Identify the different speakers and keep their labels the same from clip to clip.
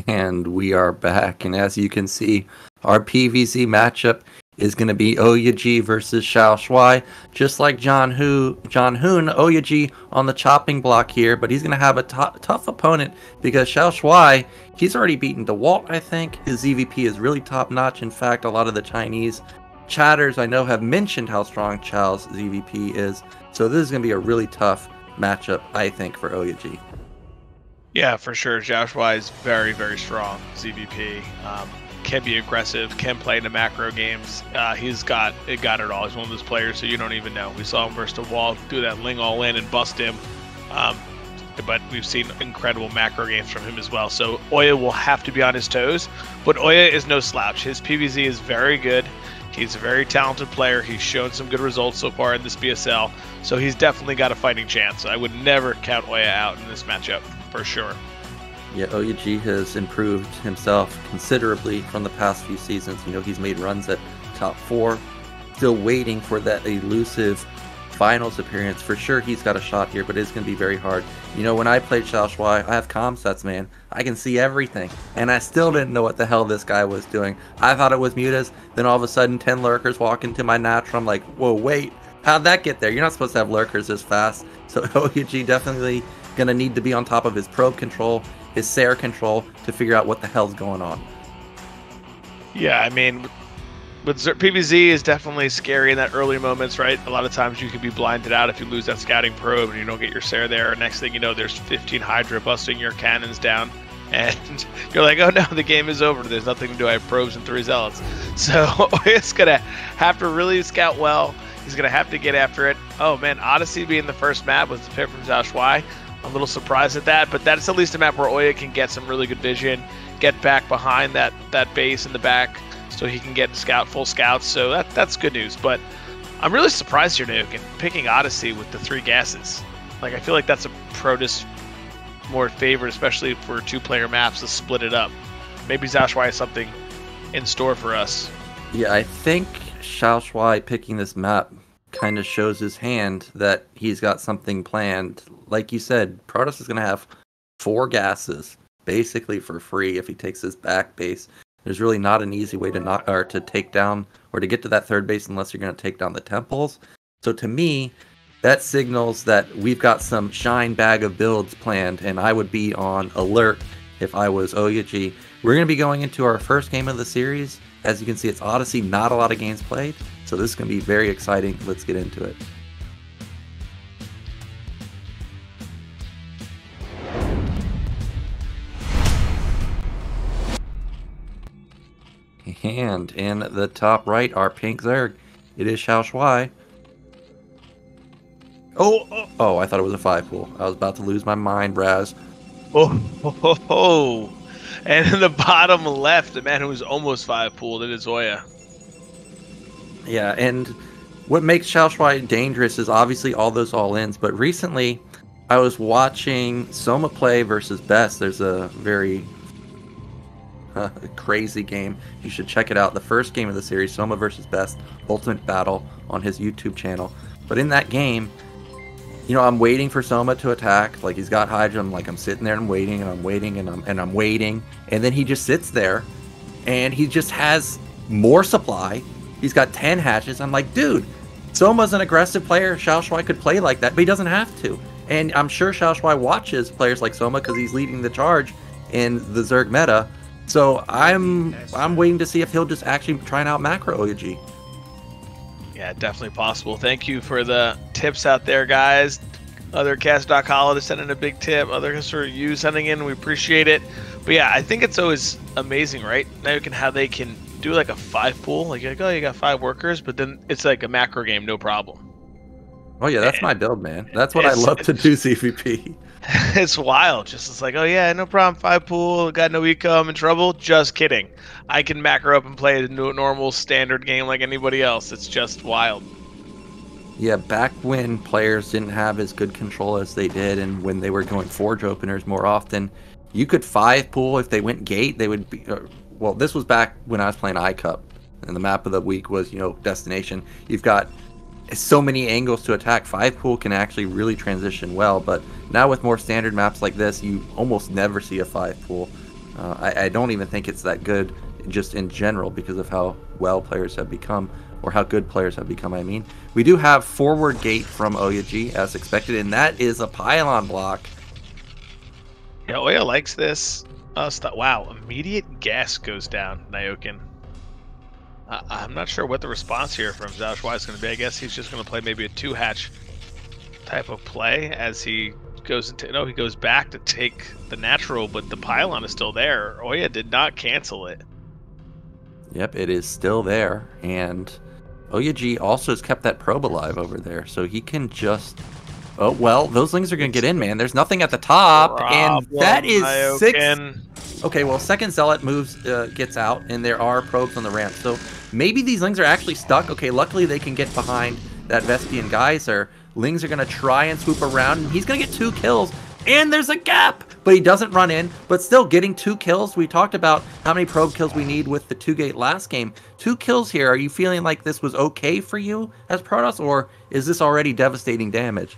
Speaker 1: And we are back, and as you can see, our PvZ matchup is going to be OyA versus XiaoShuai. Just like Zhanhun, OyA on the chopping block here, but he's going to have a tough opponent because XiaoShuai, he's already beaten Dewalt, I think. His ZVP is really top-notch. In fact, a lot of the Chinese chatters I know have mentioned how strong Xiao's ZVP is, so this is going to be a really tough matchup, I think, for OyA.
Speaker 2: Yeah, for sure. XiaoShuai is very, very strong ZVP. Can be aggressive, can play in the macro games. He's got it all. He's one of those players so you don't even know. We saw him versus the wall, do that Ling all in and bust him. But we've seen incredible macro games from him as well. So OyA will have to be on his toes. But OyA is no slouch. His PvZ is very good. He's a very talented player. He's shown some good results so far in this BSL. So he's definitely got a fighting chance. I would never count OyA out in this matchup. For sure.
Speaker 1: Yeah, OyA has improved himself considerably from the past few seasons. You know, he's made runs at top 4. Still waiting for that elusive finals appearance. For sure, he's got a shot here, but it's going to be very hard. You know, when I played XiaoShuai, I have comm sets, man. I can see everything. And I still didn't know what the hell this guy was doing. I thought it was mutas. Then all of a sudden, 10 lurkers walk into my natural. I'm like, whoa, wait. How'd that get there? You're not supposed to have lurkers this fast. So OyA definitely gonna need to be on top of his probe control, his Sair control to figure out what the hell's going on.
Speaker 2: Yeah, I mean, with PvZ is definitely scary in that early moments, right? A lot of times you could be blinded out if you lose that scouting probe and you don't get your Sair there. Next thing you know, there's 15 Hydra busting your cannons down, and you're like, oh no, the game is over. There's nothing to do. I have probes and 3 zealots. So OyA's gonna have to really scout well. He's gonna have to get after it. Oh man, Odyssey being the first map was the pick from XiaoShuai. I'm a little surprised at that, but that's at least a map where OyA can get some really good vision, get back behind that base in the back, so he can get full scouts. So that's good news. But I'm really surprised here, Nyoken, picking Odyssey with the 3 gases. Like, I feel like that's a Protoss more favored, especially for 2-player maps, to split it up. Maybe XiaoShuai has something in store for us.
Speaker 1: Yeah, I think XiaoShuai picking this map kind of shows his hand that he's got something planned. Like you said, Protoss is going to have 4 gases basically for free if he takes his back base. There's really not an easy way to take down or to get to that 3rd base unless you're going to take down the temples. So to me, that signals that we've got some shine bag of builds planned, and I would be on alert if I was OyA. We're going to be going into our first game of the series. As you can see, it's Odyssey, not a lot of games played. So this is going to be very exciting. Let's get into it. And in the top right, our pink Zerg. It is XiaoShuai. Oh, I thought it was a 5 pool. I was about to lose my mind, Razz.
Speaker 2: Oh. And in the bottom left, the man who was almost 5 pooled, it is OyA.
Speaker 1: Yeah, and what makes XiaoShuai dangerous is obviously all those all-ins, but recently I was watching Soma play versus Best. There's a very crazy game. You should check it out. The first game of the series, Soma versus Best, Ultimate Battle on his YouTube channel. But in that game, you know, I'm waiting for Soma to attack. Like, he's got Hydra. I'm sitting there and waiting, and I'm waiting, and I'm waiting. And then he just sits there, and he just has more supply. He's got 10 hatches. I'm like, dude, Soma's an aggressive player. XiaoShuai could play like that, but he doesn't have to. And I'm sure XiaoShuai watches players like Soma because he's leading the charge in the Zerg meta. So I'm waiting to see if he'll just actually try and out macro OyA.
Speaker 2: Yeah, definitely possible. Thank you for the tips out there, guys. Other cast.collar to send in a big tip. Others for you sending in. We appreciate it. But yeah, I think it's always amazing, right? Now you can how they can do like a 5 pool. Like, you're like, oh, you got 5 workers, but then it's like a macro game, no problem.
Speaker 1: Oh yeah, that's my build, man. That's what I love to do, CVP.
Speaker 2: It's wild. Just it's like, oh yeah, no problem. 5 pool, got no eco, I'm in trouble. Just kidding. I can macro up and play a normal standard game like anybody else. It's just wild.
Speaker 1: Yeah, back when players didn't have as good control as they did, and when they were going Forge openers more often, you could 5 pool. If they went gate, they would be. Well, this was back when I was playing iCup, and the map of the week was, you know, destination. You've got so many angles to attack. 5 pool can actually really transition well, but now with more standard maps like this, you almost never see a 5 pool. I don't even think it's that good just in general because of how well players have become, or how good players have become, I mean. We do have forward gate from OyA as expected, and that is a pylon block.
Speaker 2: Yeah, OyA likes this. Wow, immediate gas goes down, Nyoken. I'm not sure what the response here from XiaoShuai is going to be. I guess he's just going to play maybe a 2-hatch type of play as he goes into... No, he goes back to take the natural, but the pylon is still there. OyA did not cancel it.
Speaker 1: Yep, it is still there, and OyA also has kept that probe alive over there, so he can just... Oh, well, those lings are going to get in, man. There's nothing at the top, and that is
Speaker 2: Nyoken.
Speaker 1: 6... Okay, well, second Zealot moves, gets out, and there are probes on the ramp, so maybe these lings are actually stuck. Okay, luckily they can get behind that Vespian Geyser. Lings are going to try and swoop around, and he's going to get 2 kills, and there's a gap! But he doesn't run in, but still getting 2 kills. We talked about how many probe kills we need with the 2-gate last game. 2 kills here. Are you feeling like this was okay for you as Protoss, or is this already devastating damage?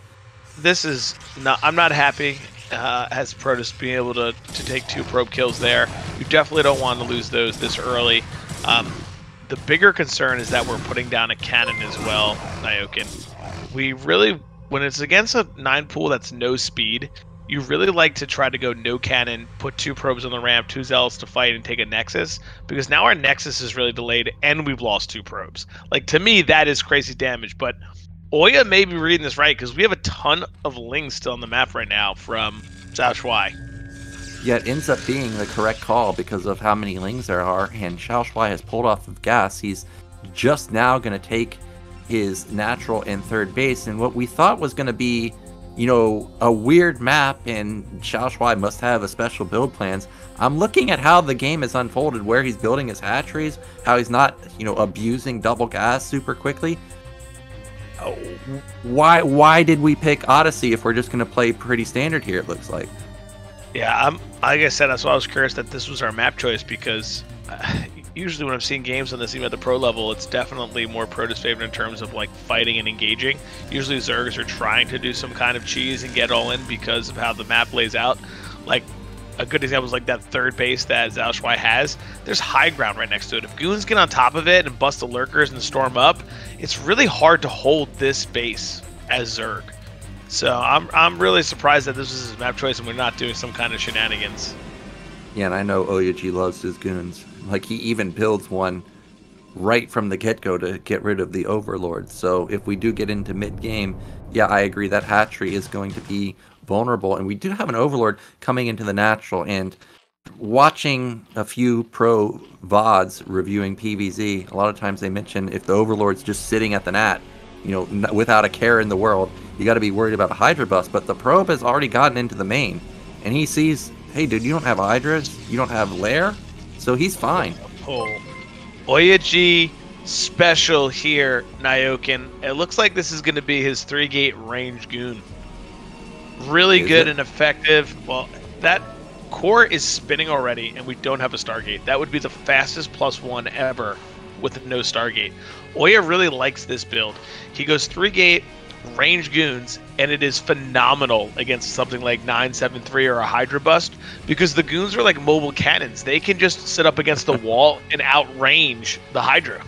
Speaker 2: This is not... I'm not happy as Protoss being able to take 2 probe kills there. You definitely don't want to lose those this early. The bigger concern is that we're putting down a cannon as well, Nyoken. We really... When it's against a 9 pool that's no speed, you really like to try to go no cannon, put 2 probes on the ramp, 2 zealots to fight, and take a nexus, because now our nexus is really delayed and we've lost 2 probes. Like, to me, that is crazy damage, but OyA may be reading this right, because we have a ton of lings still on the map right now from XiaoShuai.
Speaker 1: Yeah, it ends up being the correct call because of how many lings there are, and XiaoShuai has pulled off of gas. He's just now going to take his natural in third base, and what we thought was going to be, you know, a weird map, and XiaoShuai must have a special build plans. I'm looking at how the game has unfolded, where he's building his hatcheries, how he's not, you know, abusing double gas super quickly. Why did we pick Odyssey if we're just going to play pretty standard here, it looks like?
Speaker 2: Yeah, like I said, that's why I was curious that this was our map choice, because usually when I'm seeing games on this, even at the pro level, it's definitely more Protoss favored in terms of like fighting and engaging. Usually Zergs are trying to do some kind of cheese and get all in because of how the map lays out. Like, a good example is like that third base that XiaoShuai has. There's high ground right next to it. If goons get on top of it and bust the lurkers and storm up, it's really hard to hold this base as Zerg. So I'm really surprised that this is his map choice and we're not doing some kind of shenanigans.
Speaker 1: Yeah, and I know OyA loves his goons. Like, he even builds one right from the get-go to get rid of the Overlord. So if we do get into mid-game, yeah, I agree that hatchery is going to be vulnerable, and we do have an Overlord coming into the natural. And watching a few pro VODs reviewing PvZ, a lot of times they mention if the Overlord's just sitting at the nat, you know, without a care in the world, you got to be worried about a Hydra bust. But the probe has already gotten into the main, and he sees, hey dude, you don't have Hydras, you don't have Lair, so he's fine.
Speaker 2: Oh, OyA special here, Nyoken. It looks like this is going to be his 3-gate range goon. Really good and effective. Well, that core is spinning already, and we don't have a Stargate. That would be the fastest +1 ever with no Stargate. OyA really likes this build. He goes 3-gate range goons, and it is phenomenal against something like 973 or a Hydra bust, because the goons are like mobile cannons. They can just sit up against the wall and outrange the Hydra.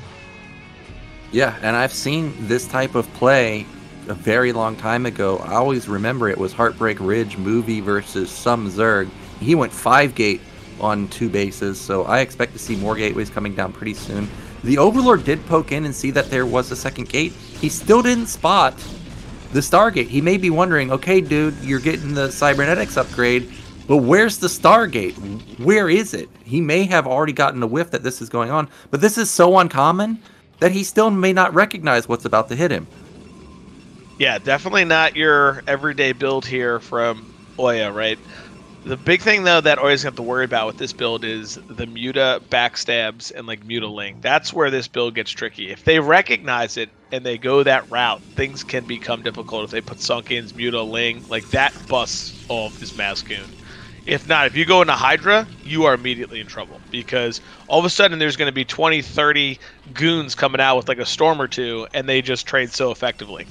Speaker 1: Yeah, and I've seen this type of play a very long time ago. I always remember it was Heartbreak Ridge movie versus some Zerg. He went 5-gate on 2 bases, so I expect to see more gateways coming down pretty soon. The Overlord did poke in and see that there was a second gate. He still didn't spot the Stargate. He may be wondering, okay, dude, you're getting the cybernetics upgrade, but where's the Stargate? Where is it? He may have already gotten a whiff that this is going on, but this is so uncommon that he still may not recognize what's about to hit him.
Speaker 2: Yeah, definitely not your everyday build here from OyA, right? The big thing, though, that OyA's going to have to worry about with this build is the Muta backstabs and, like, Mutaling. That's where this build gets tricky. If they recognize it and they go that route, things can become difficult. If they put Sunkins, Mutaling, like, that busts all of his mass goon. If not, if you go into Hydra, you are immediately in trouble, because all of a sudden there's going to be 20, 30 goons coming out with, like, a storm or two, and they just trade so effectively.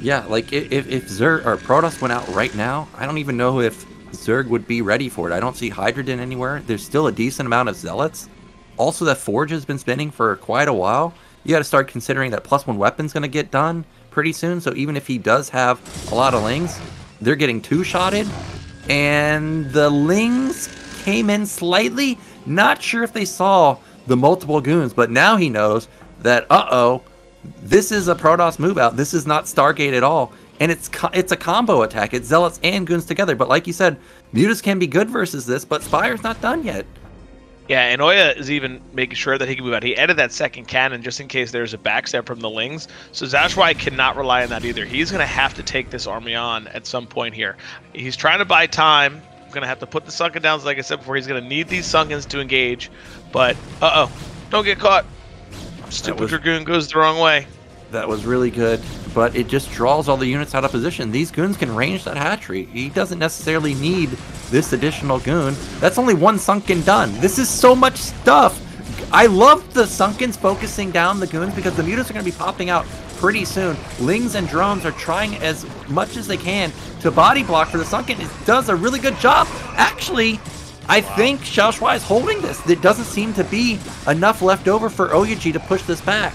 Speaker 1: Yeah, like if Zerg or Protoss went out right now, I don't even know if Zerg would be ready for it. I don't see Hydrogen anywhere. There's still a decent amount of Zealots. Also, that Forge has been spinning for quite a while. You got to start considering that +1 weapon's going to get done pretty soon. So even if he does have a lot of Lings, they're getting two-shotted. And the Lings came in slightly. Not sure if they saw the multiple goons, but now he knows that, this is a Protoss move out. This is not Stargate at all. And it's a combo attack. It's Zealots and goons together. But like you said, Mutas can be good versus this, but Spire's not done yet.
Speaker 2: Yeah, and OyA is even making sure that he can move out. He added that second cannon just in case there's a backstab from the Lings. So XiaoShuai cannot rely on that either. He's going to have to take this army on at some point here. He's trying to buy time. Going to have to put the Sunken downs, like I said before. He's going to need these Sunkens to engage. But, don't get caught. Stupid Dragoon goes the wrong way.
Speaker 1: That was really good, but it just draws all the units out of position. These goons can range that hatchery. He doesn't necessarily need this additional goon. That's only one Sunken done. This is so much stuff. I love the Sunkens focusing down the goons because the mutas are going to be popping out pretty soon. Lings and drones are trying as much as they can to body block for the Sunken. It does a really good job. Actually, I think XiaoShuai is holding this. There doesn't seem to be enough left over for OyA to push this back.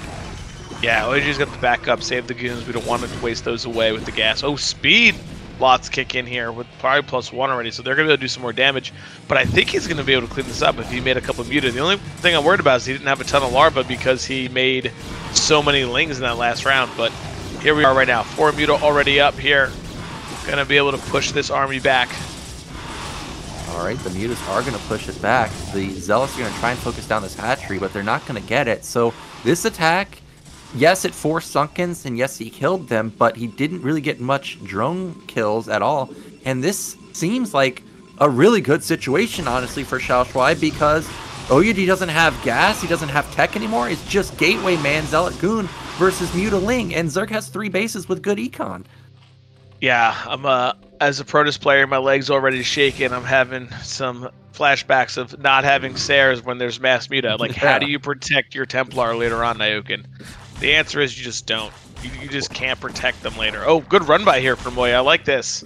Speaker 2: Yeah, OyA's got the backup, save the goons. We don't want to waste those away with the gas. Oh, speed! Lots kick in here with probably +1 already, so they're going to do some more damage. But I think he's going to be able to clean this up if he made a couple of mutas. The only thing I'm worried about is he didn't have a ton of larva because he made so many Lings in that last round. But here we are right now. 4 muta already up here. Going to be able to push this army back.
Speaker 1: All right, the mutas are going to push it back. The Zealots are going to try and focus down this hatchery, but they're not going to get it. So this attack, yes, it forced Sunkens, and yes, he killed them, but he didn't really get much drone kills at all. And this seems like a really good situation, honestly, for XiaoShuai, because OyA doesn't have gas, he doesn't have tech anymore. It's just Gateway Man, Zealot Goon versus Muta Ling, and Zerg has 3 bases with good econ.
Speaker 2: Yeah, I'm as a Protoss player, my legs already shaking. I'm having some flashbacks of not having Sares when there's mass muta. Like, how do you protect your Templar later on, Nyoken? The answer is you just don't. You just can't protect them later. Oh, good run by here from OyA. I like this.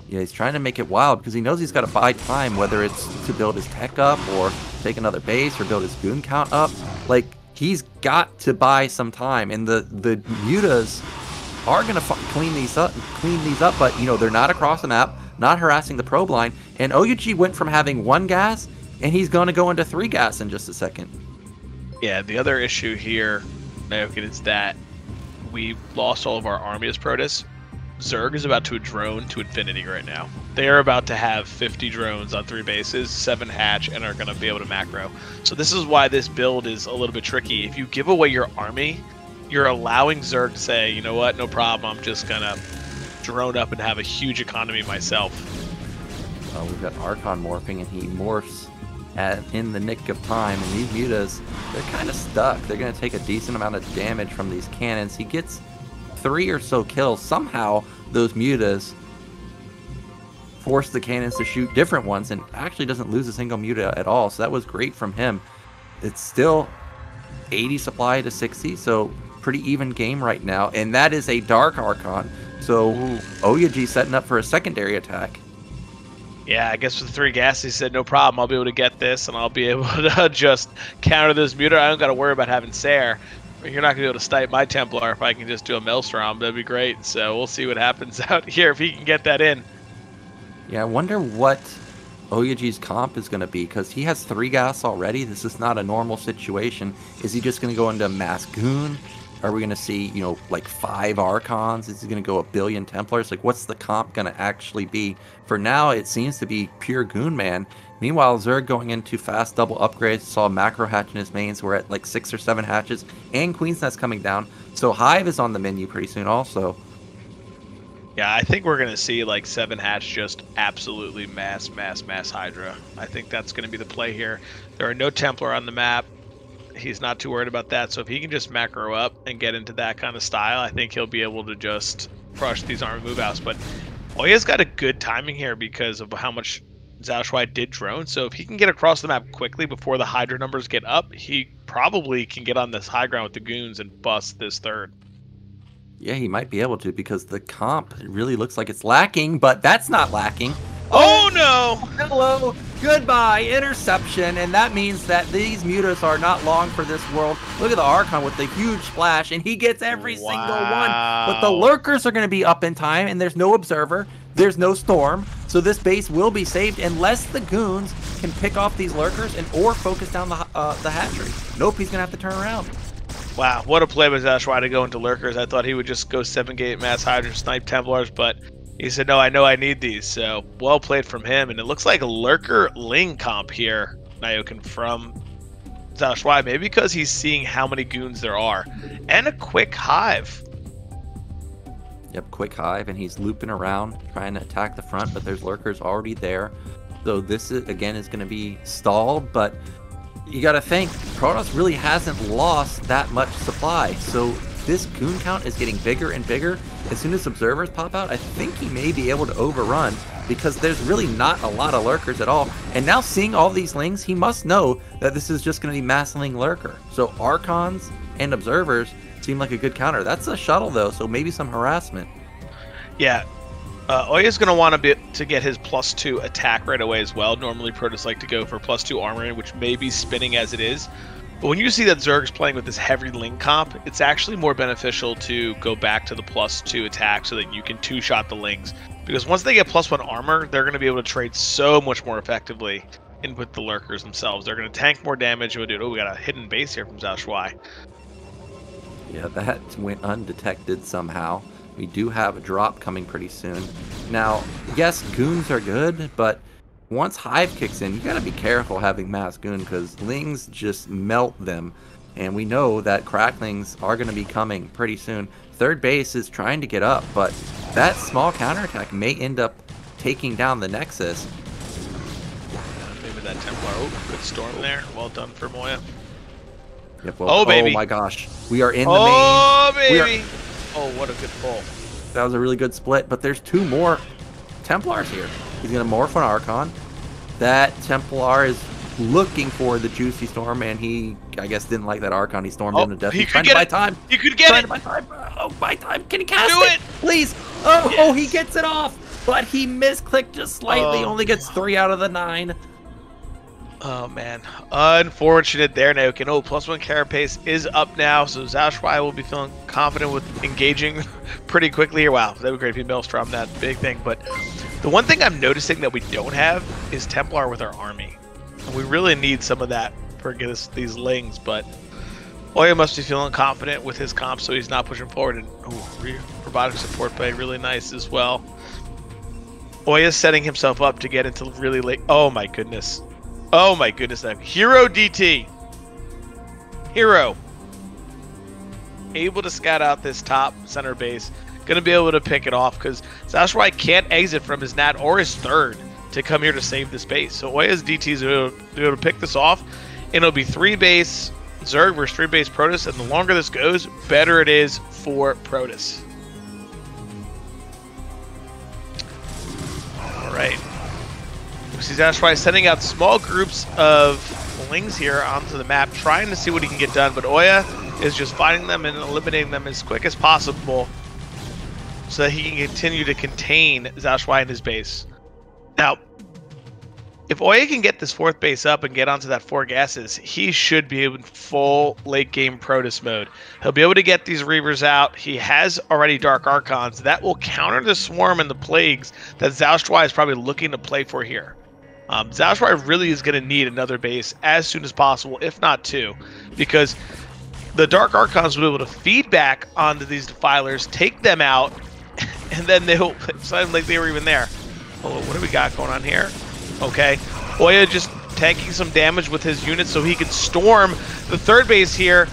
Speaker 1: Yeah, he's trying to make it wild because he knows he's got to buy time, whether it's to build his tech up or take another base or build his goon count up. Like, he's got to buy some time, and the mutas are going to clean these up, but, you know, they're not across the map, not harassing the probe line, and OyA went from having 1 gas, and he's going to go into 3 gas in just a second.
Speaker 2: Yeah, the other issue here, Nyoken, is that we lost all of our army as Protoss. Zerg is about to drone to infinity right now. They are about to have 50 drones on 3 bases, 7 hatch, and are going to be able to macro. So this is why this build is a little bit tricky. If you give away your army, you're allowing Zerg to say, you know what, no problem, I'm just going to drone up and have a huge economy myself.
Speaker 1: We've got Archon morphing, and he morphs in the nick of time, and these mutas, they're kind of stuck. They're going to take a decent amount of damage from these cannons. He gets 3 or so kills. Somehow, those mutas force the cannons to shoot different ones, and actually doesn't lose a single muta at all, so that was great from him. It's still 80 supply to 60, so pretty even game right now, and that is a Dark Archon, so OyA setting up for a secondary attack.
Speaker 2: Yeah, I guess with 3 gas, he said, no problem, I'll be able to get this, and I'll be able to just counter this muta. I don't got to worry about having Sare. You're not going to be able to snipe my Templar if I can just do a Maelstrom. That'd be great, so we'll see what happens out here if he can get that in.
Speaker 1: Yeah, I wonder what OyA's comp is going to be, because he has 3 gas already. This is not a normal situation. Is he just going to go into Mass Goon? Are we going to see, you know, like 5 Archons? Is he going to go 1 billion Templars? Like, what's the comp going to actually be? For now, it seems to be pure Goon Man. Meanwhile, Zerg going into fast double upgrades. Saw Macro Hatch in his mains. We're at like 6 or 7 hatches. And Queen's Nest coming down. So Hive is on the menu pretty soon also.
Speaker 2: Yeah, I think we're going to see like 7 hatch just absolutely mass Hydra. I think that's going to be the play here. There are no Templar on the map. He's not too worried about that. So if he can just macro up and get into that kind of style, I think he'll be able to just crush these army move outs. But OyA's got a good timing here because of how much XiaoShuai did drone. So if he can get across the map quickly before the Hydra numbers get up, he probably can get on this high ground with the goons and bust this 3rd.
Speaker 1: Yeah, he might be able to, because the comp really looks like it's lacking, but that's not lacking.
Speaker 2: Oh no!
Speaker 1: Hello, goodbye, interception, and that means that these mutas are not long for this world. Look at the Archon with the huge splash, and he gets every single one. But the lurkers are going to be up in time, and there's no observer, there's no storm, so this base will be saved unless the goons can pick off these lurkers and or focus down the hatchery. Nope, he's going to have to turn around.
Speaker 2: Wow, what a play by XiaoShuai to go into lurkers. I thought he would just go 7-gate mass hydrant, snipe Templars, but he said, no, I know I need these. So well played from him. And it looks like a lurker Ling comp here, Nyoken, from XiaoShuai. Maybe because he's seeing how many goons there are. And a quick hive.
Speaker 1: Yep, quick hive, and he's looping around trying to attack the front, but there's lurkers already there. So this, again, is going to be stalled, but you got to think, Protoss really hasn't lost that much supply. So this goon count is getting bigger and bigger. As soon as observers pop out, I think he may be able to overrun because there's really not a lot of lurkers at all. And now seeing all these lings, he must know that this is just going to be mass ling lurker. So Archons and observers seem like a good counter. That's a shuttle though, so maybe some harassment.
Speaker 2: Yeah. OyA is going to want to get his +2 attack right away as well. Normally Protoss like to go for +2 armor, which may be spinning as it is. But when you see that Zerg's playing with this heavy Ling comp, it's actually more beneficial to go back to the +2 attack so that you can two-shot the Lings. Because once they get +1 armor, they're going to be able to trade so much more effectively in with the lurkers themselves. They're going to tank more damage. Oh, we got a hidden base here from XiaoShuai.
Speaker 1: Yeah, that went undetected somehow. We do have a drop coming pretty soon. Now, yes, goons are good, but once Hive kicks in, you gotta be careful having mass goon because Lings just melt them. And we know that Cracklings are gonna be coming pretty soon. Third base is trying to get up, but that small counterattack may end up taking down the Nexus.
Speaker 2: Maybe that Templar. Oh, good storm there. Well done for OyA.
Speaker 1: Yep, well,
Speaker 2: oh, baby.
Speaker 1: Oh my gosh. We are in the main.
Speaker 2: Oh, baby. Oh, what a good pull.
Speaker 1: That was a really good split, but there's two more Templars here. He's going to morph on Archon. That Templar is looking for the juicy storm, and he, I guess, didn't like that Archon. He stormed into death. He's trying to buy time.
Speaker 2: He could get it.
Speaker 1: Oh, buy time. Can he cast
Speaker 2: it?
Speaker 1: Please. Oh,
Speaker 2: yes.
Speaker 1: Oh, he gets it off, but he misclicked just slightly. Only gets 3 out of the 9.
Speaker 2: Oh, man. Unfortunate there, Nyoken. Oh, +1 carapace is up now, so XiaoShuai will be feeling confident with engaging pretty quickly here. Wow, that would be great if he Maelstrom that big thing. But the one thing I'm noticing that we don't have is Templar with our army. And we really need some of that for these Lings, but OyA must be feeling confident with his comp, so he's not pushing forward. And robotic support play really nice as well. OyA is setting himself up to get into really late. Oh, my goodness. Oh my goodness, Hero DT. Hero. Able to scout out this top center base. Going to be able to pick it off because XiaoShuai can't exit from his Nat or his third to come here to save this base. So OyA's DTs are able to pick this off. And it'll be 3-base Zerg versus 3-base Protoss. And the longer this goes, better it is for Protoss. All right. We see XiaoShuai sending out small groups of Lings here onto the map, trying to see what he can get done, but OyA is just finding them and eliminating them as quick as possible so that he can continue to contain XiaoShuai in his base. Now, if OyA can get this 4th base up and get onto that 4 gases, he should be in full late game Protoss mode. He'll be able to get these Reavers out. He has already Dark Archons. That will counter the Swarm and the Plagues that XiaoShuai is probably looking to play for here. XiaoShuai really is going to need another base as soon as possible, if not 2, because the Dark Archons will be able to feed back onto these Defilers, take them out, and then they'll sound like they were even there. Oh, what do we got going on here? Okay, OyA just tanking some damage with his units so he can storm the 3rd base here.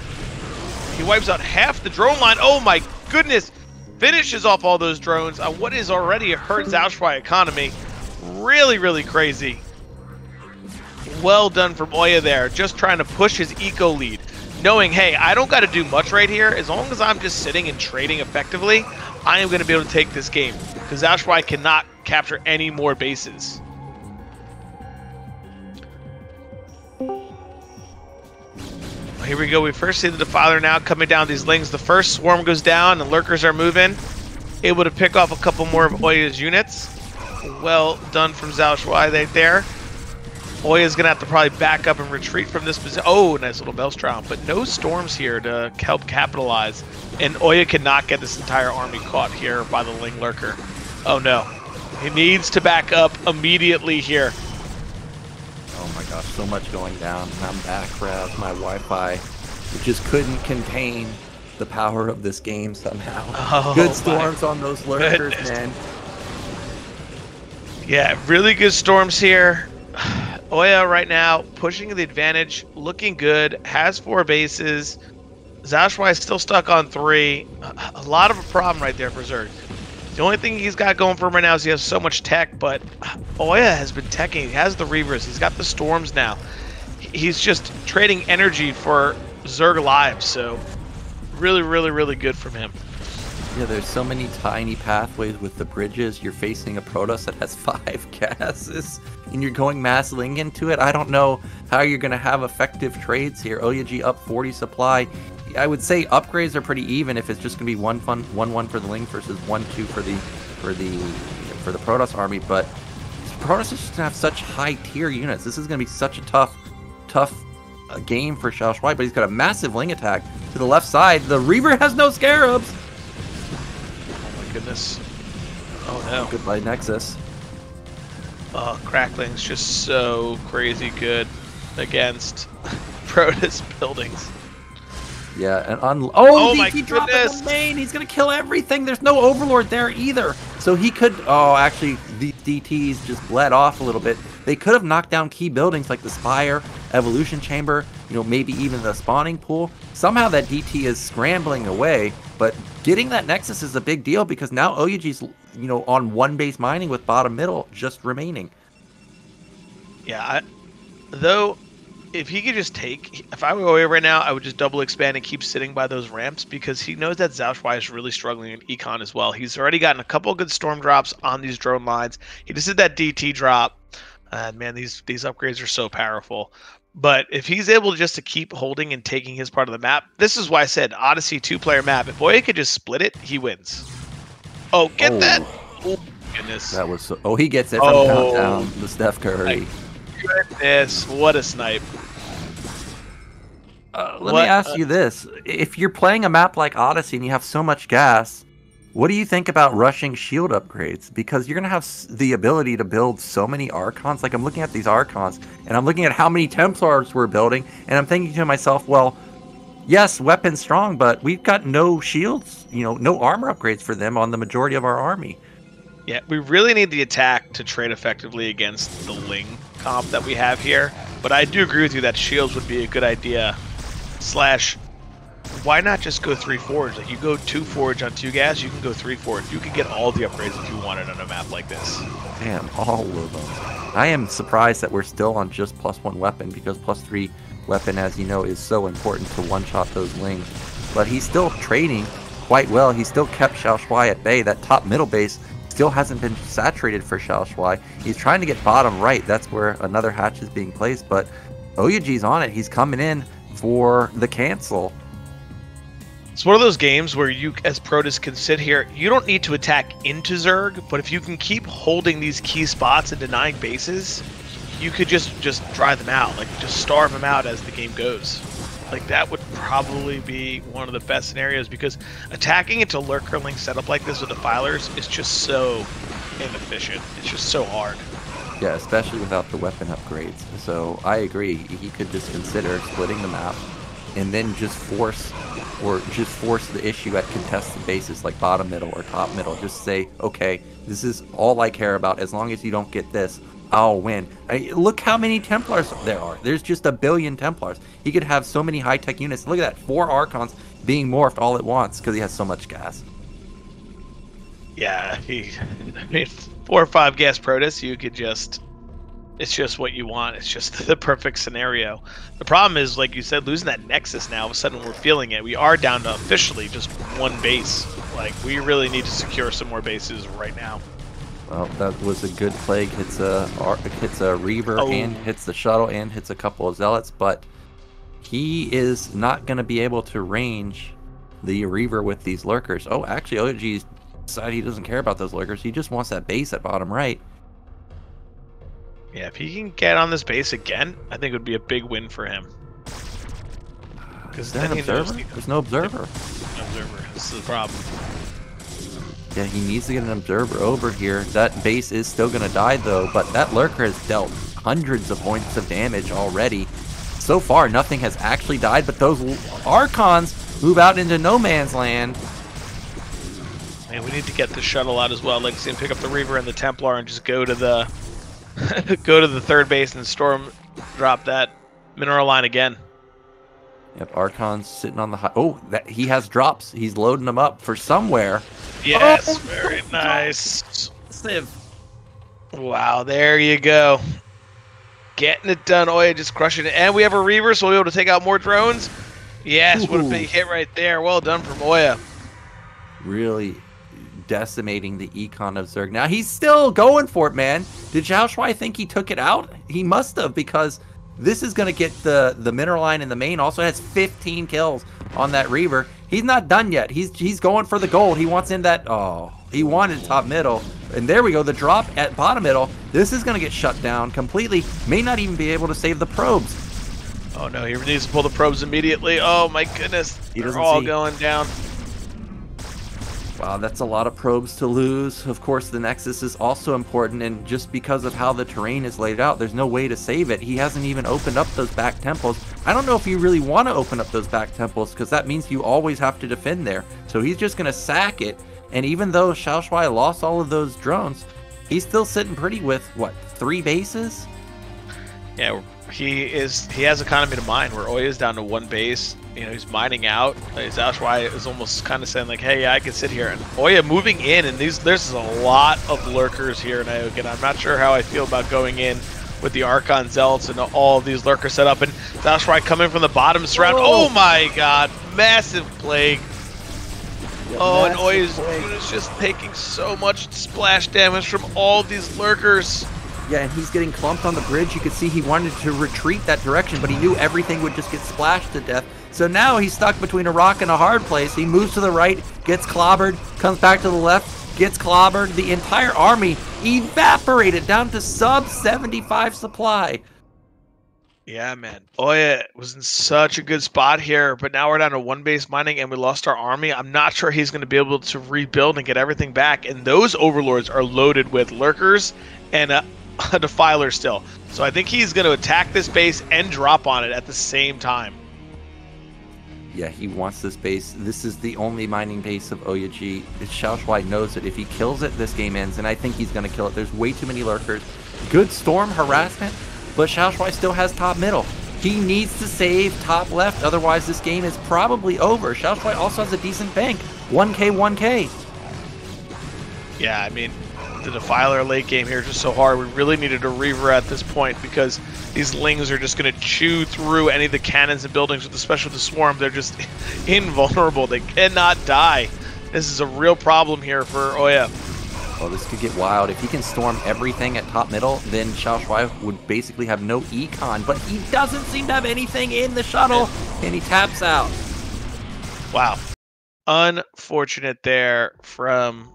Speaker 2: He wipes out half the drone line. Oh my goodness! Finishes off all those drones on what is already a hurt XiaoShuai economy. Really, really crazy. Well done from OyA there, just trying to push his eco lead, knowing, hey, I don't got to do much right here. As long as I'm just sitting and trading effectively, I am going to be able to take this game because XiaoShuai cannot capture any more bases. Here we go. We first see the Defiler now coming down these Lings. The first swarm goes down and lurkers are moving, able to pick off a couple more of OyA's units. Well done from XiaoShuai there. OyA's going to have to probably back up and retreat from this position. Oh, nice little Maelstrom, but no storms here to help capitalize. And OyA cannot get this entire army caught here by the Ling Lurker. Oh no. He needs to back up immediately here.
Speaker 1: Oh my gosh, so much going down. And I'm back, Razz. My Wi-Fi just couldn't contain the power of this game somehow.
Speaker 2: Oh,
Speaker 1: good storms on those lurkers, man.
Speaker 2: Yeah, really good storms here. OyA right now pushing the advantage, looking good, has 4 bases. XiaoShuai is still stuck on 3. A lot of a problem right there for Zerg. The only thing he's got going for him right now is he has so much tech, but OyA has been teching. He has the Reavers. He's got the Storms now. He's just trading energy for Zerg lives, so really, really, really good from him.
Speaker 1: Yeah, there's so many tiny pathways with the bridges. You're facing a Protoss that has 5 gases, and you're going mass Ling into it. I don't know how you're going to have effective trades here. OyA up 40 supply. I would say upgrades are pretty even if it's just going to be 1-1 for the Ling versus 1-2 for the Protoss army. But Protoss is just going to have such high tier units. This is going to be such a tough game for XiaoShuai. But he's got a massive Ling attack to the left side. The Reaver has no Scarabs.
Speaker 2: Goodness. Oh no.
Speaker 1: Goodbye Nexus.
Speaker 2: Oh, Crackling's just so crazy good against Protoss buildings.
Speaker 1: Yeah, and on oh
Speaker 2: my
Speaker 1: DT drop
Speaker 2: goodness.
Speaker 1: in the main. He's gonna kill everything. There's no Overlord there either. So he could actually these DTs just bled off a little bit. They could have knocked down key buildings like the Spire, Evolution Chamber, maybe even the spawning pool. Somehow that DT is scrambling away, but getting that Nexus is a big deal because now OyA's on 1 base mining with bottom middle just remaining.
Speaker 2: Yeah, though if he could just if I were OyA right now, I would just double expand and keep sitting by those ramps because he knows that XiaoShuai is really struggling in Econ as well. He's already gotten a couple good storm drops on these drone lines. He just did that DT drop. And man, these upgrades are so powerful. But if he's able just to keep holding and taking his part of the map, this is why I said Odyssey 2-player map. If OyA could just split it, he wins. Oh, get that! Oh, goodness.
Speaker 1: That was so, he gets it from downtown, the Steph Curry.
Speaker 2: Goodness, what a snipe.
Speaker 1: Let me ask you this. If you're playing a map like Odyssey and you have so much gas, what do you think about rushing shield upgrades? Because you're going to have the ability to build so many Archons. Like, I'm looking at these Archons, and I'm looking at how many Templars we're building, and I'm thinking to myself, well, yes, weapons strong, but we've got no shields, no armor upgrades for them on the majority of our army.
Speaker 2: Yeah, we really need the attack to trade effectively against the Ling comp that we have here. But I do agree with you that shields would be a good idea. Why not just go 3 forge? Like, you go 2 forge on 2 gas, you can go 3 forge. You can get all the upgrades if you wanted on a map like this.
Speaker 1: Damn, all of them. I am surprised that we're still on just +1 weapon because +3 weapon, as you know, is so important to one-shot those Lings. But he's still trading quite well. He still kept XiaoShuai at bay. That top middle base still hasn't been saturated for XiaoShuai. He's trying to get bottom right. That's where another hatch is being placed. But OyA's on it. He's coming in for the cancel.
Speaker 2: It's one of those games where you, as Protoss, can sit here. You don't need to attack into Zerg, but if you can keep holding these key spots and denying bases, you could just dry them out, like just starve them out as the game goes. Like, that would probably be one of the best scenarios because attacking into Lurker Link setup like this with the Filers is just so inefficient. It's just so hard.
Speaker 1: Yeah, especially without the weapon upgrades. So I agree. He could just consider splitting the map and then just force the issue at contested bases like bottom middle or top middle. Just say, okay, this is all I care about. As long as you don't get this, I'll win. Look how many Templars there are. There's just a billion Templars. He could have so many high-tech units. Look at that, 4 Archons being morphed all at once because he has so much gas.
Speaker 2: Yeah, I mean, 4 or 5 gas Protoss, you could just... It's just what you want. It's just the perfect scenario. The problem is, like you said, losing that Nexus now, all of a sudden we're feeling it. We are down to officially just 1 base. Like, we really need to secure some more bases right now.
Speaker 1: Well, that was a good plague. Hits a Reaver and hits the shuttle and hits a couple of Zealots, but he is not going to be able to range the Reaver with these Lurkers. Oh, actually, OyA decided he doesn't care about those Lurkers. He just wants that base at bottom right.
Speaker 2: Yeah, if he can get on this base again, I think it would be a big win for him.
Speaker 1: Is there an observer? There's no observer.
Speaker 2: Observer. This is the problem.
Speaker 1: Yeah, he needs to get an observer over here. That base is still going to die, though, but that lurker has dealt hundreds of points of damage already. So far, nothing has actually died, but those Archons move out into no man's land.
Speaker 2: Man, we need to get the shuttle out as well. Legacy and pick up the Reaver and the Templar and just go to the go to the third base and storm drop that mineral line again.
Speaker 1: Yep, Archon's sitting on the high. Oh, he has drops. He's loading them up for somewhere.
Speaker 2: Yes, oh, very nice.
Speaker 1: Civ.
Speaker 2: Wow, there you go. Getting it done. OyA just crushing it. And we have a Reaver, so we'll be able to take out more drones. Yes, what a big hit right there. Well done from OyA.
Speaker 1: Really decimating the econ of Zerg. Now, he's still going for it, man. Did XiaoShuai think he took it out? He must have, because this is going to get the mineral line in the main. Also has 15 kills on that Reaver. He's not done yet. He's going for the gold. He wants in that. Oh, he wanted top middle. And there we go. The drop at bottom middle. This is going to get shut down completely. May not even be able to save the probes.
Speaker 2: Oh, no. He needs to pull the probes immediately. Oh, my goodness. They're all going down.
Speaker 1: Wow, that's a lot of probes to lose. Of course, the Nexus is also important, and just because of how the terrain is laid out, there's no way to save it. He hasn't even opened up those back temples. I don't know if you really want to open up those back temples, because that means you always have to defend there. So he's just going to sack it, and even though XiaoShuai lost all of those drones, he's still sitting pretty with, what, 3 bases?
Speaker 2: Yeah, he has economy to mine, where OyA is down to 1 base. You know, he's mining out. XiaoShuai is almost kind of saying like, hey, yeah, I can sit here. And OyA moving in, and there's a lot of lurkers here in Nyoken. I'm not sure how I feel about going in with the Archon Zealots and all of these lurkers set up. And XiaoShuai coming from the bottom surround. Oh my god, massive plague. Yeah, oh, and OyA is just taking so much splash damage from all these lurkers.
Speaker 1: Yeah, and he's getting clumped on the bridge. You could see he wanted to retreat that direction, but he knew everything would just get splashed to death. So now he's stuck between a rock and a hard place. He moves to the right, gets clobbered, comes back to the left, gets clobbered. The entire army evaporated down to sub 75 supply.
Speaker 2: Yeah, man. OyA was in such a good spot here, but now we're down to 1 base mining and we lost our army. I'm not sure he's going to be able to rebuild and get everything back. And those overlords are loaded with lurkers and a defiler still. So I think he's going to attack this base and drop on it at the same time.
Speaker 1: Yeah, he wants this base. This is the only mining base of OyA. XiaoShuai knows that if he kills it, this game ends, and I think he's going to kill it. There's way too many lurkers. Good storm harassment, but XiaoShuai still has top middle. He needs to save top left, otherwise this game is probably over. XiaoShuai also has a decent bank. 1K, 1K.
Speaker 2: Yeah, I mean, the Defiler late game here is just so hard. We really needed a Reaver at this point because these Lings are just going to chew through any of the cannons and buildings, especially the Swarm. They're just invulnerable. They cannot die. This is a real problem here for OyA.
Speaker 1: Oh, this could get wild. If he can storm everything at top middle, then XiaoShuai would basically have no econ, but he doesn't seem to have anything in the shuttle, and he taps out.
Speaker 2: Wow. Unfortunate there from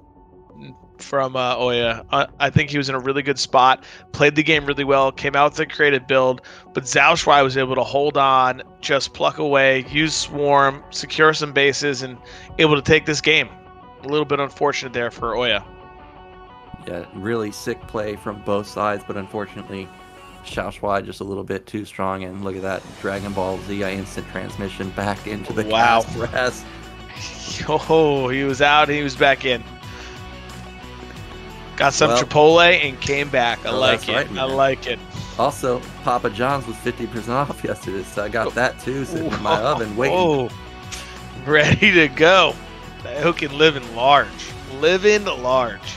Speaker 2: OyA. I think he was in a really good spot, played the game really well, came out with a creative build, but XiaoShuai was able to hold on, just pluck away, use Swarm, secure some bases, and able to take this game. A little bit unfortunate there for OyA.
Speaker 1: Yeah, really sick play from both sides, but unfortunately, XiaoShuai just a little bit too strong, and look at that, Dragon Ball Z instant transmission back into the cast. Razz.
Speaker 2: Oh, he was out, he was back in. Got some Chipotle and came back. I like it. Right, I like it.
Speaker 1: Also, Papa John's was 50% off yesterday, so I got that too sitting in my oven waiting. Oh,
Speaker 2: ready to go. Nyoken living large. Living large.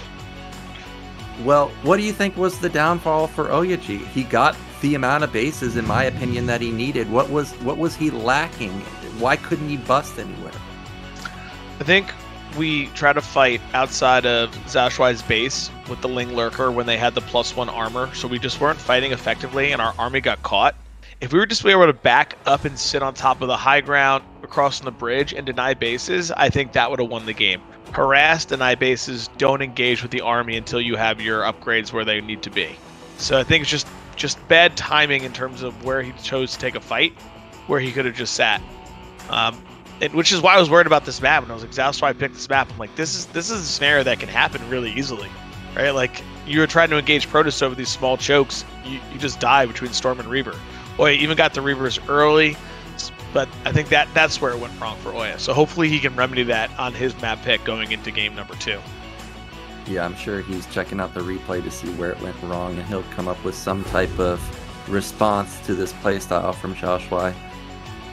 Speaker 1: Well, what do you think was the downfall for OyA? He got the amount of bases, in my opinion, that he needed. What was he lacking? Why couldn't he bust anywhere?
Speaker 2: I think we try to fight outside of XiaoShuai's base with the Ling Lurker when they had the +1 armor, so we just weren't fighting effectively and our army got caught. If we were just able to back up and sit on top of the high ground across the bridge and deny bases, I think that would have won the game. Harass, deny bases, don't engage with the army until you have your upgrades where they need to be. So I think it's just bad timing in terms of where he chose to take a fight, where he could have just sat. Which is why I was worried about this map. And I was like, XiaoShuai picked this map. I'm like, this is a scenario that can happen really easily, right? Like, you were trying to engage Protoss over these small chokes. You just die between Storm and Reaver. OyA even got the Reavers early, but I think that's where it went wrong for OyA. So hopefully he can remedy that on his map pick going into game number 2.
Speaker 1: Yeah, I'm sure he's checking out the replay to see where it went wrong, and he'll come up with some type of response to this playstyle from XiaoShuai.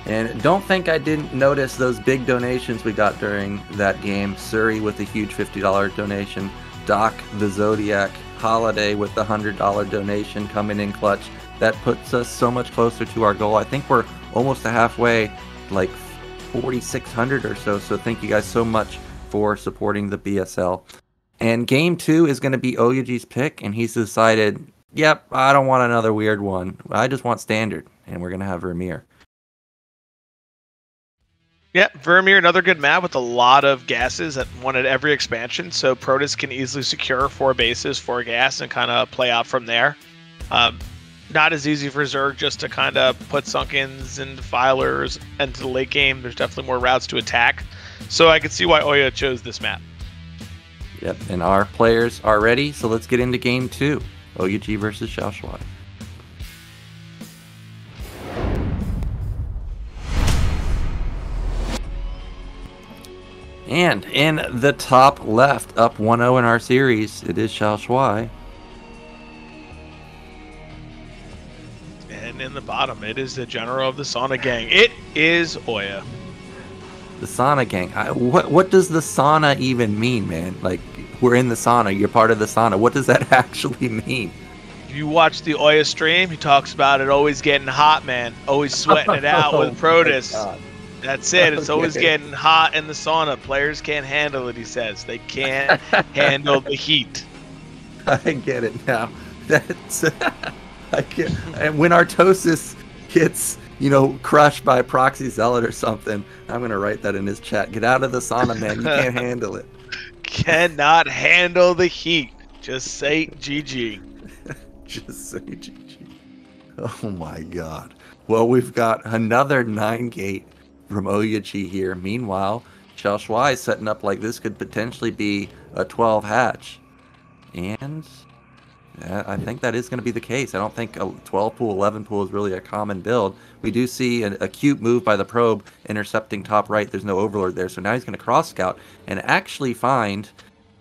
Speaker 1: And don't think I didn't notice those big donations we got during that game. Suri with a huge $50 donation. Doc the Zodiac Holiday with the $100 donation coming in clutch. That puts us so much closer to our goal. I think we're almost halfway, like 4,600 or so. So thank you guys so much for supporting the BSL. And game 2 is going to be OyA's pick, and he's decided, yep, I don't want another weird one. I just want standard, and we're going to have Vermeer.
Speaker 2: Yeah, Vermeer, another good map with a lot of gases that one at every expansion, so Protoss can easily secure 4 bases, 4 gas, and kind of play out from there. Not as easy for Zerg just to kind of put Sunkens and Defilers into the late game. There's definitely more routes to attack, so I can see why OyA chose this map.
Speaker 1: Yep, and our players are ready, so let's get into game 2. OyAG versus XiaoShuai. And in the top left, up 1-0 in our series, it is XiaoShuai.
Speaker 2: And in the bottom, it is the general of the sauna gang. It is OyA.
Speaker 1: The sauna gang. What does the sauna even mean, man? Like, we're in the sauna, you're part of the sauna. What does that actually mean?
Speaker 2: If you watch the OyA stream, he talks about it always getting hot, man. Always sweating it out with Protoss. That's it. It's always getting hot in the sauna. Players can't handle it, he says. They can't handle the heat.
Speaker 1: I get it now. That's I get. And when Artosis gets, crushed by Proxy Zealot or something, I'm gonna write that in his chat. Get out of the sauna, man. You can't handle it.
Speaker 2: Cannot handle the heat. Just say GG.
Speaker 1: Just say GG. Oh my god. Well, we've got another 9-gate from OyAG here. Meanwhile, XiaoShuai is setting up like this could potentially be a 12 hatch. And I think that is going to be the case. I don't think a 12 pool, 11 pool is really a common build. We do see a cute move by the probe intercepting top right. There's no overlord there. So now he's going to cross scout and actually find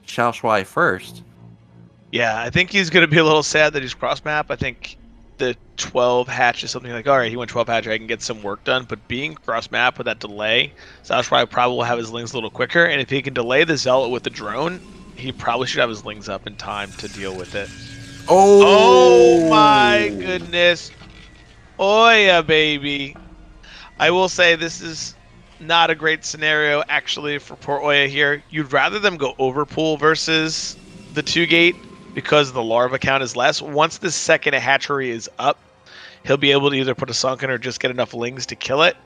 Speaker 1: XiaoShuai first.
Speaker 2: Yeah, I think he's going to be a little sad that he's cross map. I think the 12 hatch is something like, all right, he went 12 hatch, I can get some work done. But being cross map with that delay, XiaoShuai probably will have his lings a little quicker. And if he can delay the Zealot with the drone, he probably should have his lings up in time to deal with it. Oh my goodness. OyA, baby. I will say this is not a great scenario, actually, for poor OyA here. You'd rather them go overpool versus the 2-gate because the larva count is less. Once the second hatchery is up, he'll be able to either put a sunken or just get enough lings to kill it.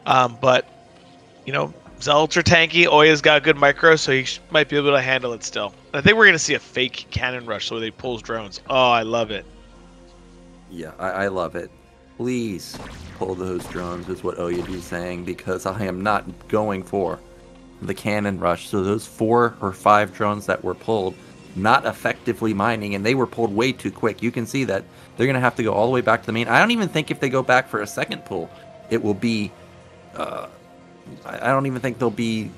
Speaker 2: But, Zealots are tanky. OyA's got a good micro, so he might be able to handle it still. I think we're going to see a fake cannon rush so they pulls drones. Oh, I love it.
Speaker 1: Yeah, I love it. Please pull those drones is what OyAG is saying, because I am not going for the cannon rush. So those 4 or 5 drones that were pulled, not effectively mining, and they were pulled way too quick. You can see that they're going to have to go all the way back to the main. I don't even think if they go back for a second pull, it will be... I don't even think they'll be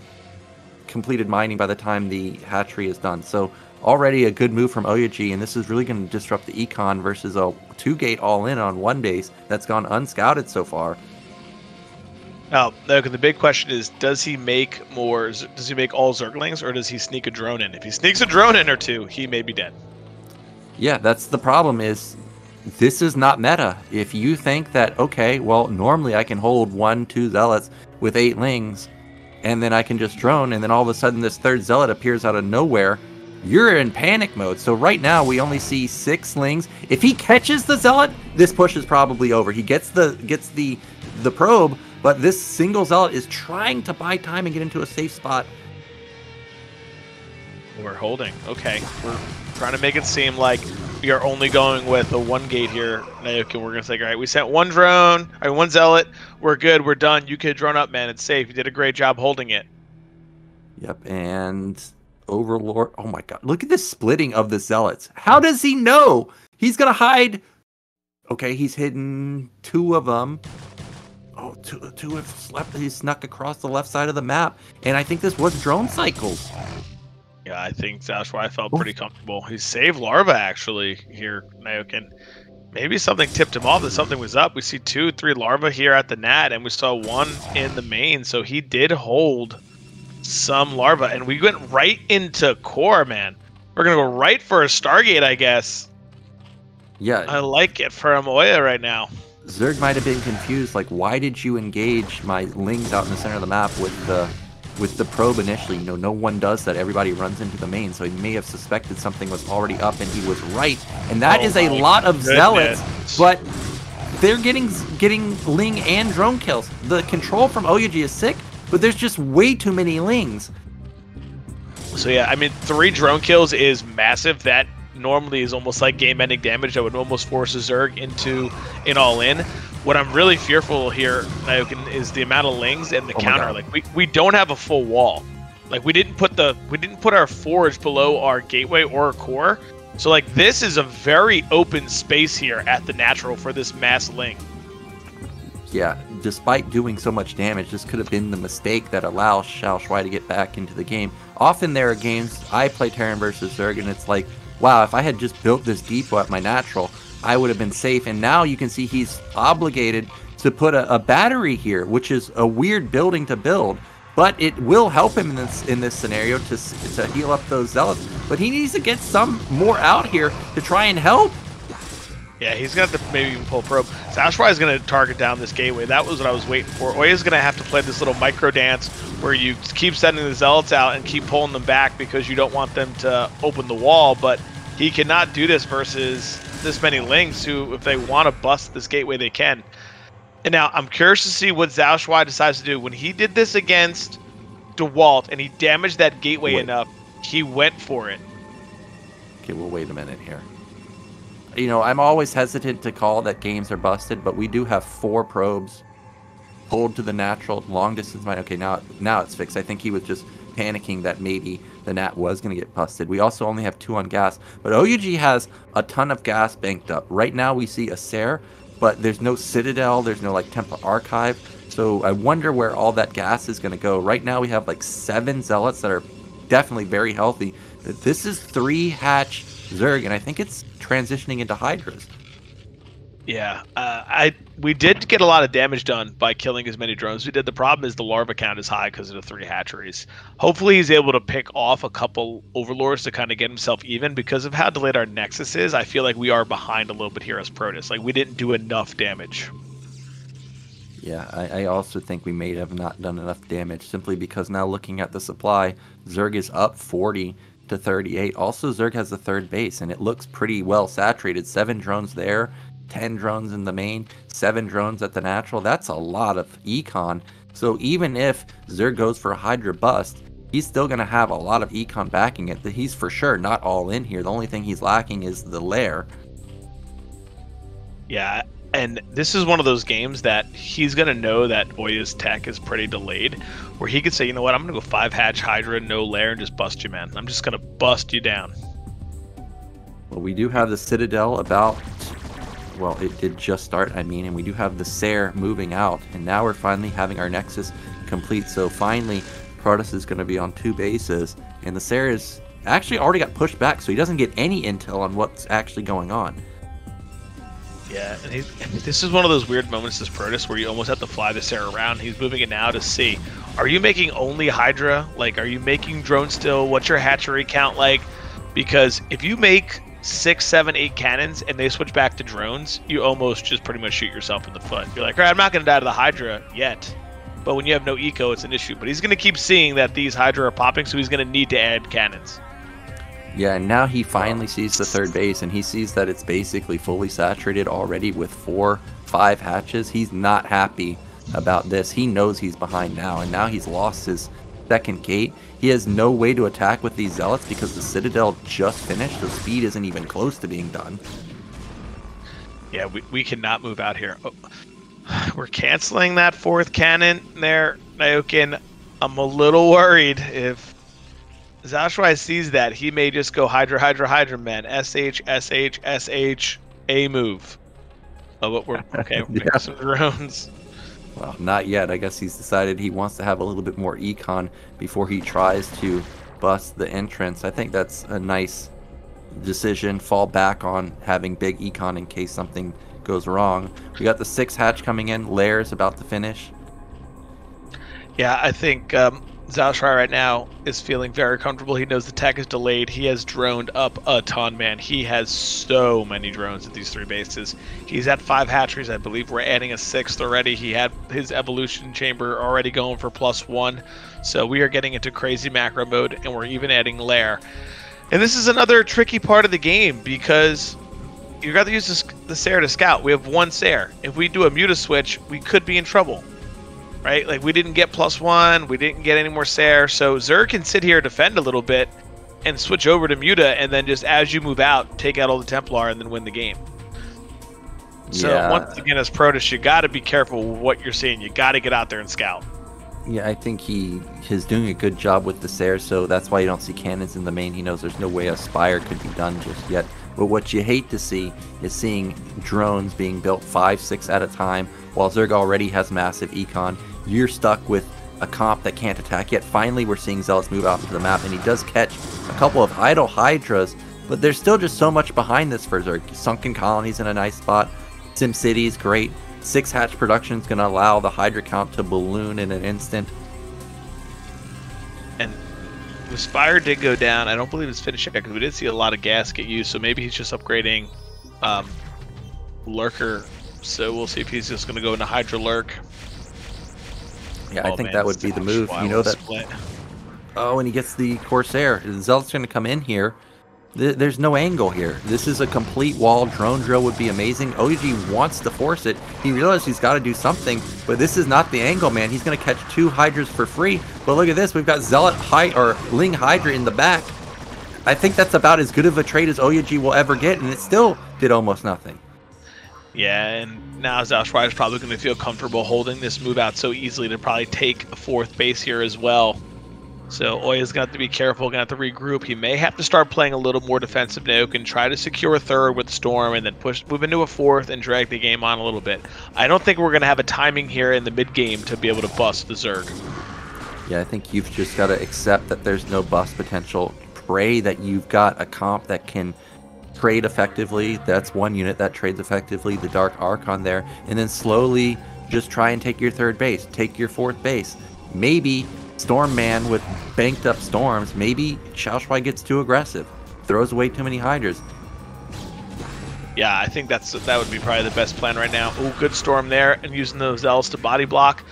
Speaker 1: completed mining by the time the hatchery is done. So already a good move from OyAG, and this is really going to disrupt the econ versus a 2-gate all-in on 1 base that's gone unscouted so far.
Speaker 2: Now, the big question is, does he make all Zerglings, or does he sneak a drone in? If he sneaks a drone in or 2, he may be dead.
Speaker 1: Yeah, that's the problem is this is not meta. If you think that, okay, well, normally I can hold 1-2 Zealots with 8 lings, and then I can just drone, and then all of a sudden this 3rd Zealot appears out of nowhere, you're in panic mode. So right now we only see 6 lings. If he catches the Zealot, this push is probably over. He gets the probe, but this single Zealot is trying to buy time and get into a safe spot.
Speaker 2: We're holding. Okay. We're trying to make it seem like we are only going with a 1 gate here, Nyoken. We're going to say, all right, we sent 1 drone, I mean, 1 zealot. We're good. We're done. You can drone up, man. It's safe. You did a great job holding it.
Speaker 1: Yep, and Overlord. Oh my god. Look at this splitting of the zealots. How does he know? He's going to hide. Okay, he's hidden 2 of them. Oh, two have slept. He snuck across the left side of the map. And I think this was drone cycles.
Speaker 2: Yeah, I think XiaoShuai felt pretty comfortable. He saved Larva, actually, here, Nyoken. Maybe something tipped him off that something was up. We see 2, 3 Larva here at the Nat, and we saw 1 in the main. So he did hold some Larva. And we went right into core, man. We're going to go right for a Stargate, I guess.
Speaker 1: Yeah.
Speaker 2: I like it from OyA right now.
Speaker 1: Zerg might have been confused, like, why did you engage my lings out in the center of the map with the probe initially? You know, no one does that. Everybody runs into the main, so he may have suspected something was already up, and he was right. And that is a lot of zealots, but they're getting ling and drone kills. The control from OyA is sick, but there's just way too many lings.
Speaker 2: So yeah, I mean, 3 drone kills is massive. That normally is almost like game-ending damage that would almost force a Zerg into an all-in. What I'm really fearful here, Nyoken, is the amount of lings and the counter. Like we don't have a full wall. Like we didn't put our forge below our gateway or our core. So like this is a very open space here at the natural for this mass ling.
Speaker 1: Yeah, despite doing so much damage, this could have been the mistake that allows XiaoShuai to get back into the game. Often there are games, I play Terran versus Zerg, and it's like, wow, if I had just built this depot at my natural, I would have been safe. And now you can see he's obligated to put a battery here, which is a weird building to build, but it will help him in this scenario to heal up those zealots. But he needs to get some more out here to try and help.
Speaker 2: Yeah, he's going to have to maybe even pull a probe. XiaoShuai is going to target down this gateway. That was what I was waiting for. OyA is going to have to play this little micro dance where you keep sending the zealots out and keep pulling them back because you don't want them to open the wall. But he cannot do this versus this many lings who, if they want to bust this gateway, they can. And now I'm curious to see what XiaoShuai decides to do. When he did this against Dewalt and he damaged that gateway enough, he went for it.
Speaker 1: Okay, well, wait a minute here. You know, I'm always hesitant to call that games are busted, but we do have 4 probes pulled to the natural long distance mine. Okay, now it's fixed. I think he was just panicking that maybe the Nat was going to get busted. We also only have 2 on gas, but OyA has a ton of gas banked up. Right now we see a Ser, but there's no Citadel, there's no like Temple Archive, so I wonder where all that gas is going to go. Right now we have like 7 zealots that are definitely very healthy. This is 3 hatch Zerg, and I think it's transitioning into Hydras.
Speaker 2: Yeah, we did get a lot of damage done by killing as many drones as we did. The problem is the larva count is high because of the 3 hatcheries. Hopefully he's able to pick off a couple overlords to kind of get himself even. Because of how delayed our Nexus is, I feel like we are behind a little bit here as Protoss. Like, we didn't do enough damage.
Speaker 1: Yeah, I also think we may have not done enough damage, simply because now looking at the supply, Zerg is up 40 to 38. Also, Zerg has the 3rd base, and it looks pretty well saturated. 7 drones there, 10 drones in the main, 7 drones at the natural. That's a lot of econ. So even if Zerg goes for a Hydra bust, he's still going to have a lot of econ backing it. He's for sure not all in here. The only thing he's lacking is the lair.
Speaker 2: Yeah, and this is one of those games that he's going to know that OyA's tech is pretty delayed, where he could say, you know what, I'm going to go 5 hatch Hydra, no lair, and just bust you, man. I'm just going to bust you down.
Speaker 1: Well, we do have the Citadel about... Well, it did just start, I mean, and we do have the Ser moving out, and now we're finally having our Nexus complete. So finally, Protoss is going to be on 2 bases, and the Ser is actually already got pushed back, so he doesn't get any intel on what's actually going on.
Speaker 2: Yeah, and this is one of those weird moments as Protoss where you almost have to fly the Ser around. He's moving it now to see, are you making only Hydra? Like, are you making drones still? What's your hatchery count like? Because if you make 6, 7, 8 cannons and they switch back to drones, you almost just pretty much shoot yourself in the foot. You're like, all right, I'm not going to die to the Hydra yet. But when you have no eco, it's an issue. But he's going to keep seeing that these Hydra are popping, so he's going to need to add cannons.
Speaker 1: Yeah, and now he finally sees the 3rd base, and he sees that it's basically fully saturated already with 4, 5 hatches. He's not happy about this. He knows he's behind now, and now he's lost his second gate. He has no way to attack with these Zealots because the Citadel just finished. The speed isn't even close to being done.
Speaker 2: Yeah, we cannot move out here. Oh, we're canceling that fourth cannon there, Nyoken. I'm a little worried if XiaoShuai sees that. He may just go Hydra, Hydra, Hydra, man. SH, SH, SH, A move. Oh, but we're okay. We're making some drones.
Speaker 1: Well, not yet. I guess he's decided he wants to have a little bit more econ before he tries to bust the entrance. I think that's a nice decision. Fall back on having big econ in case something goes wrong. We got the 6 hatch coming in. Lair's about to finish.
Speaker 2: Yeah, I think XiaoShuai right now is feeling very comfortable. He knows the tech is delayed. He has droned up a ton, man. He has so many drones at these 3 bases. He's at 5 hatcheries. I believe we're adding a 6th already. He had his evolution chamber already going for +1. So we are getting into crazy macro mode, and we're even adding Lair. And this is another tricky part of the game because you got to use the Sair to scout. We have 1 Sair. If we do a Muta switch, we could be in trouble. Right? Like, we didn't get +1, we didn't get any more Sair, so Zerg can sit here, defend a little bit, and switch over to Muta, and then just as you move out, take out all the Templar, and then win the game. So, once again, as Protoss, you got to be careful with what you're seeing. You got to get out there and scout.
Speaker 1: Yeah, I think he is doing a good job with the Sair, so that's why you don't see cannons in the main. He knows there's no way a Spire could be done just yet. But what you hate to see is seeing drones being built 5, 6 at a time, while Zerg already has massive econ. You're stuck with a comp that can't attack yet. Finally, we're seeing Zealots move out into the map, and he does catch a couple of idle Hydras, but there's still just so much behind this for Zerg. Sunken Colony's in a nice spot. SimCity's great. 6 hatch production is going to allow the Hydra count to balloon in an instant.
Speaker 2: And the Spire did go down. I don't believe it's finished yet because we did see a lot of gas get used, so maybe he's just upgrading Lurker. So we'll see if he's just going to go into Hydra Lurk.
Speaker 1: Yeah, I think that would be the move. You know that. Split. Oh, and he gets the Corsair. Zealot's going to come in here. There's no angle here. This is a complete wall. Drone drill would be amazing. OyA wants to force it. He realizes he's got to do something, but this is not the angle, man. He's going to catch 2 Hydras for free. But look at this. We've got Zealot or Ling Hydra in the back. I think that's about as good of a trade as OyA will ever get, and it still did almost nothing.
Speaker 2: Yeah, and now XiaoShuai is probably going to feel comfortable holding this move out so easily to probably take a 4th base here as well. So OyA's going to have to be careful, going to have to regroup. He may have to start playing a little more defensive Nyoken, try to secure a 3rd with Storm, and then move into a 4th and drag the game on a little bit. I don't think we're going to have a timing here in the mid-game to be able to bust the Zerg.
Speaker 1: Yeah, I think you've just got to accept that there's no bust potential. Pray that you've got a comp that can trade effectively. That's 1 unit that trades effectively, the Dark Archon there, and then slowly just try and take your 3rd base, take your 4th base. Maybe Storm Man with banked up storms, maybe XiaoShuai gets too aggressive, throws away too many Hydras.
Speaker 2: Yeah, I think that would be probably the best plan right now. Oh, good Storm there, and using those Zealots to body block.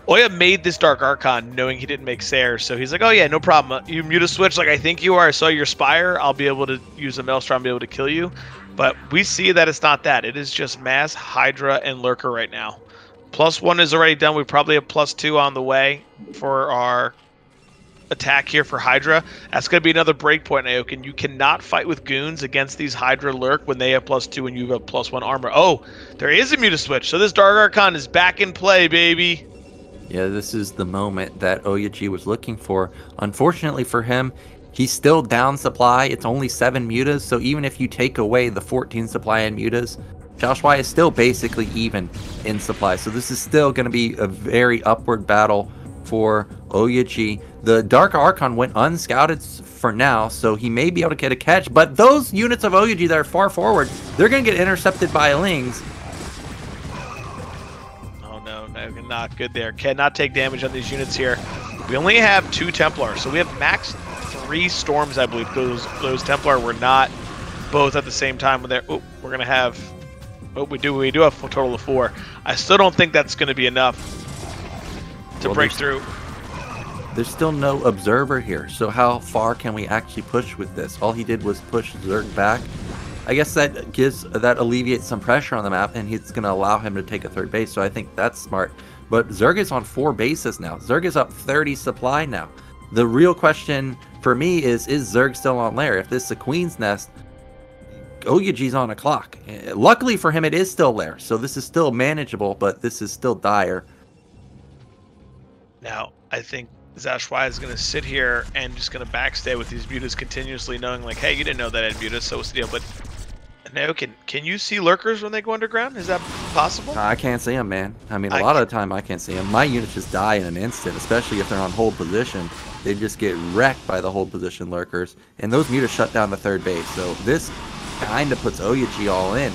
Speaker 2: OyA made this Dark Archon knowing he didn't make Sair, so he's like, oh yeah, no problem. You Muta switch like I think you are. I saw your Spire. I'll be able to use a Maelstrom, be able to kill you. But we see that it's not that. It is just mass Hydra and Lurker right now. +1 is already done. We probably have +2 on the way for our attack here for Hydra. That's going to be another breakpoint, Nyoken. You cannot fight with goons against these Hydra Lurk when they have +2 and you have +1 armor. Oh, there is a Muta switch. So this Dark Archon is back in play, baby.
Speaker 1: Yeah, this is the moment that OyA was looking for. Unfortunately for him, he's still down supply. It's only 7 mutas, so even if you take away the 14 supply in mutas, XiaoShuai is still basically even in supply. So this is still going to be a very upward battle for OyA. The Dark Archon went unscouted for now, so he may be able to get a catch. But those units of OyA that are far forward, they're going to get intercepted by Lings.
Speaker 2: Not good there. Cannot take damage on these units here. We only have 2 Templars, so we have max 3 Storms, I believe. Those Templar were not both at the same time. Oh, we're gonna have. Oh, we do have a total of 4. I still don't think that's gonna be enough to break through.
Speaker 1: There's still no observer here, so how far can we actually push with this? All he did was push Zerg back. I guess that alleviates some pressure on the map, and it's going to allow him to take a 3rd base, so I think that's smart. But Zerg is on 4 bases now. Zerg is up 30 supply now. The real question for me is Zerg still on lair? If this is a Queen's Nest, OyA's on a clock. Luckily for him, it is still lair, so this is still manageable, but this is still dire.
Speaker 2: Now, I think XiaoShuai is going to sit here and just going to backstay with these mutas continuously, knowing like, hey, you didn't know that I had mutas, so what's the deal? But Nyoken, can you see lurkers when they go underground? Is that possible?
Speaker 1: I can't see them, man. I mean, a lot of the time I can't see them. My units just die in an instant, especially if they're on hold position. They just get wrecked by the hold position lurkers, and those mutas shut down the third base. So this kind of puts OyA all in.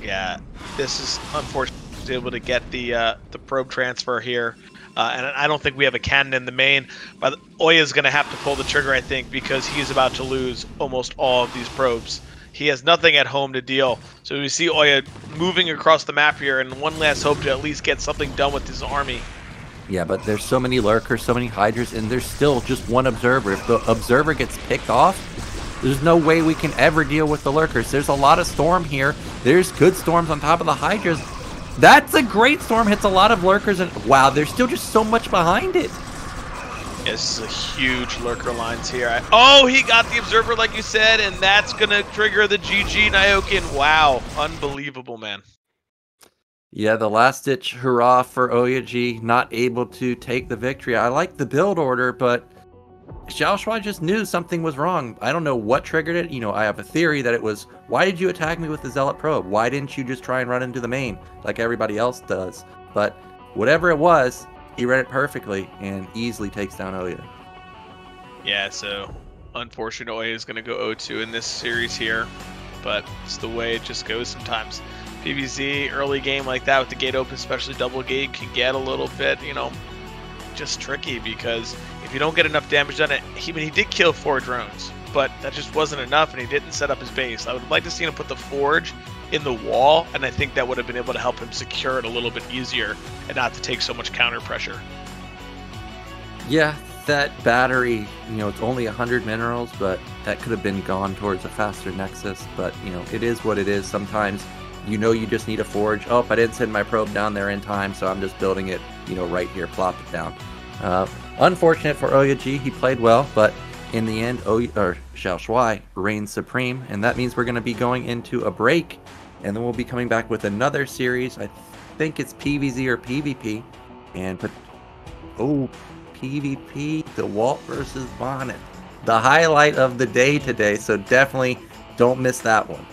Speaker 1: Yeah,
Speaker 2: this is unfortunately able to get the probe transfer here. And I don't think we have a cannon in the main, but OyA is going to have to pull the trigger, I think, because he's about to lose almost all of these probes. He has nothing at home to deal. So we see OyA moving across the map here, and one last hope to at least get something done with his army.
Speaker 1: Yeah, but there's so many lurkers, so many hydras, and there's still just one observer. If the observer gets picked off, there's no way we can ever deal with the lurkers. There's a lot of storm here. There's good storms on top of the hydras. That's a great storm, hits a lot of lurkers, and wow, there's still just so much behind it.
Speaker 2: This is a huge lurker lines here. Oh, he got the observer like you said, and that's going to trigger the GG Nyoken. Wow, unbelievable, man.
Speaker 1: Yeah, the last-ditch hurrah for OyA, not able to take the victory. I like the build order, but XiaoShuai just knew something was wrong. I don't know what triggered it. You know, I have a theory that it was, why did you attack me with the Zealot Probe? Why didn't you just try and run into the main like everybody else does? But whatever it was, he read it perfectly and easily takes down OyA.
Speaker 2: Yeah, so unfortunate OyA is going to go 0-2 in this series here, but it's the way it just goes sometimes. PvZ, early game like that with the gate open, especially double gate, can get a little bit, you know, just tricky because if you don't get enough damage done, he did kill 4 drones, but that just wasn't enough, and he didn't set up his base. I would like to see him put the forge in the wall, and I think that would have been able to help him secure it a little bit easier and not to take so much counter pressure.
Speaker 1: Yeah, that battery, you know, it's only 100 minerals, but that could have been gone towards a faster nexus. But, you know, it is what it is. Sometimes, you know, you just need a forge. Oh, I didn't send my probe down there in time, so I'm just building it, you know, right here, plop it down. Unfortunate for OyA, he played well, but in the end, XiaoShuai reigns supreme, and that means we're going to be going into a break, and then we'll be coming back with another series. I think it's PvZ or PvP, and PvP, Dewalt versus Bonyth, the highlight of the day today. So definitely don't miss that one.